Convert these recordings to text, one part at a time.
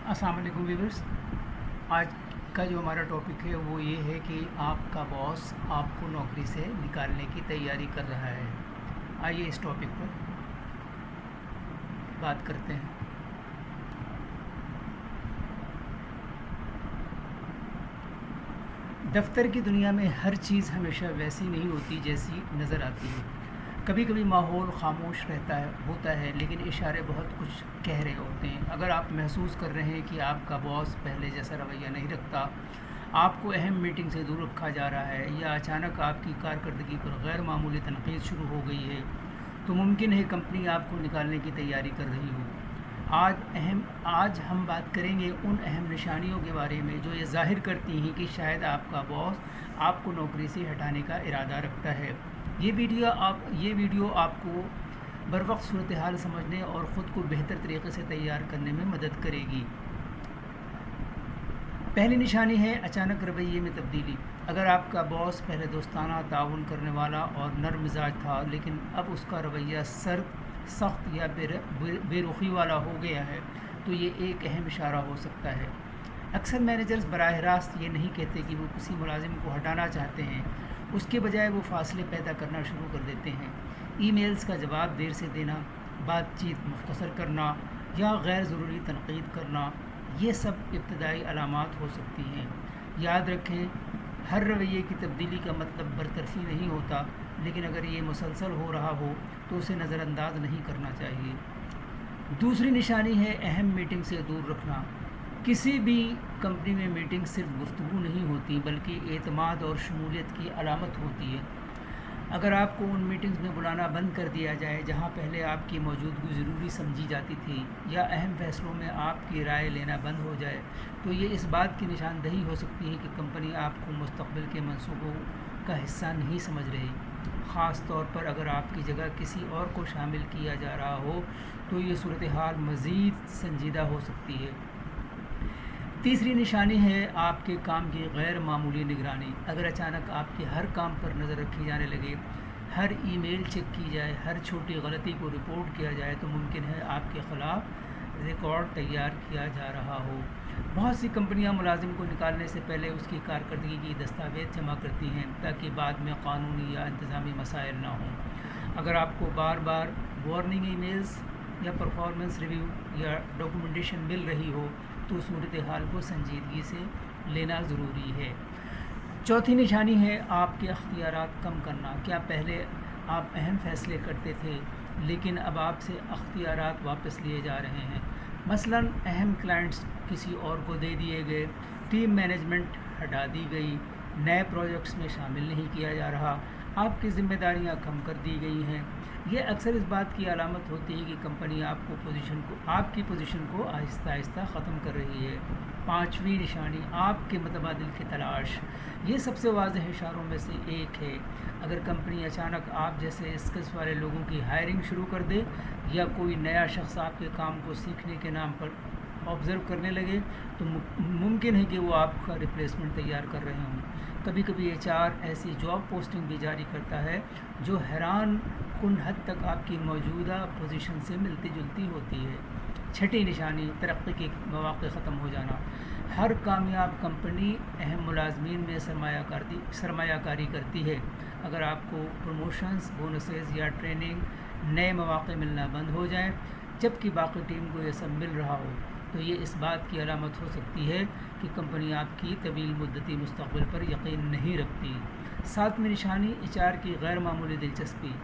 अस्सलाम वालेकुम व्यूअर्स। आज का जो हमारा टॉपिक है वो ये है कि आपका बॉस आपको नौकरी से निकालने की तैयारी कर रहा है। आइए इस टॉपिक पर बात करते हैं। दफ्तर की दुनिया में हर चीज़ हमेशा वैसी नहीं होती जैसी नज़र आती है। कभी कभी माहौल खामोश होता है, लेकिन इशारे बहुत कुछ कह रहे होते हैं। अगर आप महसूस कर रहे हैं कि आपका बॉस पहले जैसा रवैया नहीं रखता, आपको अहम मीटिंग से दूर रखा जा रहा है, या अचानक आपकी कारकर्दगी पर गैर मामूली तनकीद शुरू हो गई है, तो मुमकिन है कंपनी आपको निकालने की तैयारी कर रही हो। आज हम बात करेंगे उन अहम निशानियों के बारे में जो ये ज़ाहिर करती हैं कि शायद आपका बॉस आपको नौकरी से हटाने का इरादा रखता है। ये वीडियो आपको बरवक्त सूरत हाल समझने और ख़ुद को बेहतर तरीके से तैयार करने में मदद करेगी। पहली निशानी है अचानक रवैये में तब्दीली। अगर आपका बॉस पहले दोस्ताना, ताउन करने वाला और नरम मिजाज था, लेकिन अब उसका रवैया सर्द, सख्त या बेरुखी वाला हो गया है, तो ये एक अहम इशारा हो सकता है। अक्सर मैनेजर्स बराह रास्त ये नहीं कहते कि वो किसी मुलाजिम को हटाना चाहते हैं, उसके बजाय वो फासले पैदा करना शुरू कर देते हैं। ईमेल्स का जवाब देर से देना, बातचीत मुख्तसर करना या गैर ज़रूरी तनकीद करना, ये सब इब्तदाई अलामात हो सकती हैं। याद रखें, हर रवैये की तब्दीली का मतलब बरतरफी नहीं होता, लेकिन अगर ये मुसलसल हो रहा हो तो उसे नज़रअंदाज नहीं करना चाहिए। दूसरी निशानी है अहम मीटिंग से दूर रखना। किसी भी कंपनी में मीटिंग सिर्फ गुफ्तगू नहीं होती, बल्कि एतमाद और शमूलियत की अलामत होती है। अगर आपको उन मीटिंग्स में बुलाना बंद कर दिया जाए जहां पहले आपकी मौजूदगी ज़रूरी समझी जाती थी, या अहम फ़ैसलों में आपकी राय लेना बंद हो जाए, तो ये इस बात की निशानदही हो सकती है कि कंपनी आपको मुस्तक़बिल के मंसूबों का हिस्सा नहीं समझ रही। ख़ास तौर पर अगर आपकी जगह किसी और को शामिल किया जा रहा हो, तो ये सूरत हाल मज़ीद संजीदा हो सकती है। तीसरी निशानी है आपके काम की गैर मामूली निगरानी। अगर अचानक आपके हर काम पर नज़र रखी जाने लगे, हर ईमेल चेक की जाए, हर छोटी गलती को रिपोर्ट किया जाए, तो मुमकिन है आपके ख़िलाफ़ रिकॉर्ड तैयार किया जा रहा हो। बहुत सी कंपनियां मुलाजिम को निकालने से पहले उसकी कारकर्दगी की दस्तावेज़ जमा करती हैं, ताकि बाद में कानूनी या इंतज़ामी मसाइल ना हों। अगर आपको बार बार वार्निंग ईमेल्स या परफॉर्मेंस रिव्यू या डॉक्यूमेंटेशन मिल रही हो, तो सूरत हाल को संजीदगी से लेना ज़रूरी है। चौथी निशानी है आपके अख्तियारात कम करना। क्या पहले आप अहम फ़ैसले करते थे, लेकिन अब आपसे अख्तियारात वापस लिए जा रहे हैं? मसलन अहम क्लाइंट्स किसी और को दे दिए गए, टीम मैनेजमेंट हटा दी गई, नए प्रोजेक्ट्स में शामिल नहीं किया जा रहा, आपकी ज़िम्मेदारियां कम कर दी गई हैं। यह अक्सर इस बात की अलामत होती है कि कंपनी आपकी पोजीशन को आहिस्ता आहिस्ता ख़त्म कर रही है। पांचवी निशानी आपके मुतबादिल की तलाश। ये सबसे वाज़ेह इशारों में से एक है। अगर कंपनी अचानक आप जैसे स्किल्स वाले लोगों की हायरिंग शुरू कर दे, या कोई नया शख्स आपके काम को सीखने के नाम पर ऑब्ज़र्व करने लगे, तो मुमकिन है कि वो आपका रिप्लेसमेंट तैयार कर रहे हों। कभी कभी एचआर ऐसी जॉब पोस्टिंग भी जारी करता है जो हैरान कुन हद तक आपकी मौजूदा पोजीशन से मिलती जुलती होती है। छठी निशानी तरक्की के मौक़े ख़त्म हो जाना। हर कामयाब कंपनी अहम मुलाजमीन में सरमायाकारी करती है। अगर आपको प्रमोशंस, बोनसेस या ट्रेनिंग, नए मौक़े मिलना बंद हो जाएं, जबकि बाकी टीम को यह सब मिल रहा हो, तो ये इस बात की अलामत हो सकती है कि कंपनी आपकी तवील मुद्दती मुस्तक़बिल पर यकीन नहीं रखती। सातवीं निशानी एचआर की गैर मामूली दिलचस्पी।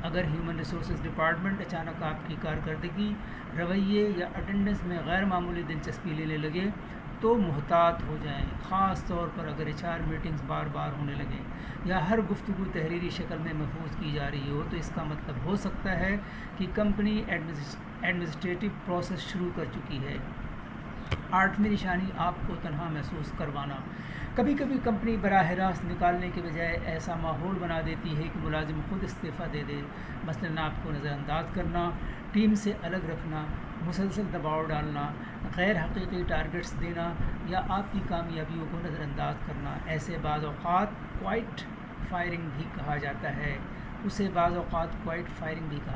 अगर ह्यूमन रिसोर्सेज डिपार्टमेंट अचानक आपकी कारकर्दगी, रवैये या अटेंडेंस में गैर मामूली दिलचस्पी लेने लगे, तो मुहतात हो जाएं। ख़ास तौर पर अगर एचआर मीटिंग्स बार बार होने लगें या हर गुफ्तगू तहरीरी शक्ल में महफूज की जा रही हो, तो इसका मतलब हो सकता है कि कंपनी एडमिनिस्ट्रेटिव प्रोसेस शुरू कर चुकी है। आठवीं निशानी आपको तनहा महसूस करवाना। कभी कभी कंपनी बराह रास्त निकालने के बजाय ऐसा माहौल बना देती है कि मुलाजिम खुद इस्तीफ़ा दे दे। मसलन आपको नज़रअंदाज करना, टीम से अलग रखना, मुसलसल दबाव डालना, गैर हकीकी टारगेट्स देना, या आपकी कामयाबियों को नज़रअंदाज करना। ऐसे बाज़ औक़ात क्वाइट फायरिंग भी कहा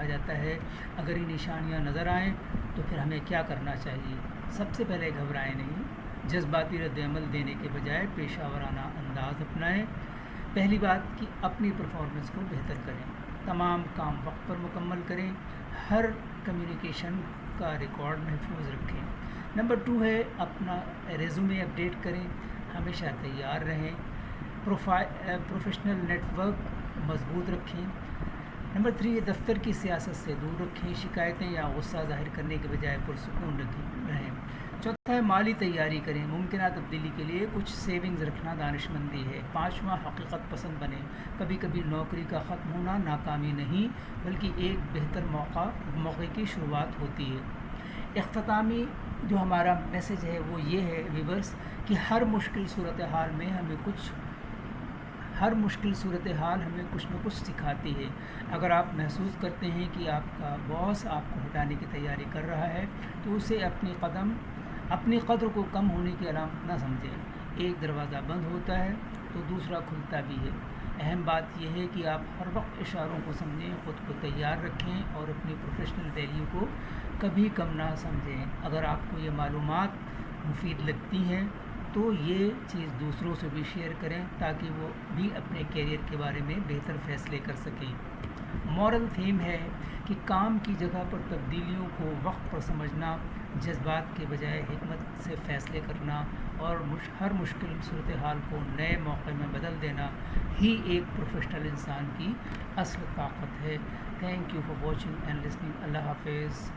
जाता है। अगर ये निशानियां नज़र आएँ, تو پھر ہمیں کیا کرنا چاہیے؟ سب سے پہلے گھبرائیں نہیں، جذباتی رد عمل دینے کے بجائے پیشہ ورانہ انداز اپنائیں۔ پہلی بات کہ اپنی پرفارمنس کو بہتر کریں، تمام کام وقت پر مکمل کریں، ہر کمیونیکیشن کا ریکارڈ محفوظ رکھیں۔ نمبر 2 ہے اپنا ریزومے اپڈیٹ کریں، ہمیشہ تیار رہیں، پروفیشنل نیٹ ورک مضبوط رکھیں۔ نمبر 3 دفتر کی سیاست سے دور رکھیں، شکایتیں یا غصہ ظاہر کرنے کے بجائے پرسکون رہیں۔ چوتھا ہے مالی تیاری کریں، ممکنہ تبدیلی کے لیے کچھ سیونگز رکھنا دانش مندی ہے۔ پانچواں حقیقت پسند بنیں، کبھی کبھی نوکری کا ختم ہونا ناکامی نہیں بلکہ ایک بہتر موقع کی شروعات ہوتی ہے۔ اختتامی جو ہمارا میسج ہے وہ یہ ہے ویورز کہ ہر مشکل صورتحال ہمیں کچھ نہ کچھ سکھاتی ہے۔ اگر آپ محسوس کرتے ہیں کہ آپ کا باس آپ کو ہٹانے کی تیاری کر رہا ہے تو اسے اپنی قدر کو کم ہونے کی علامت نہ سمجھیں۔ ایک دروازہ بند ہوتا ہے تو دوسرا کھلتا بھی ہے۔ اہم بات یہ ہے کہ آپ ہر وقت اشاروں کو سمجھیں، خود کو تیار رکھیں اور اپنی پروفیشنل ویلیو کو کبھی کم نہ سمجھیں۔ اگر آپ کو یہ معلومات مفید لگتی ہیں تو یہ چیز دوسروں سے بھی شیئر کریں تاکہ وہ بھی اپنے کیریئر کے بارے میں بہتر فیصلے کر سکیں۔ مورل تھیم ہے کہ کام کی جگہ پر تبدیلیوں کو وقت پر سمجھنا، جذبات کے بجائے حکمت سے فیصلے کرنا اور ہر مشکل صورتحال کو نئے موقع میں بدل دینا ہی ایک پروفیشنل انسان کی اصل طاقت ہے۔ Thank you for watching and listening. اللہ حافظ۔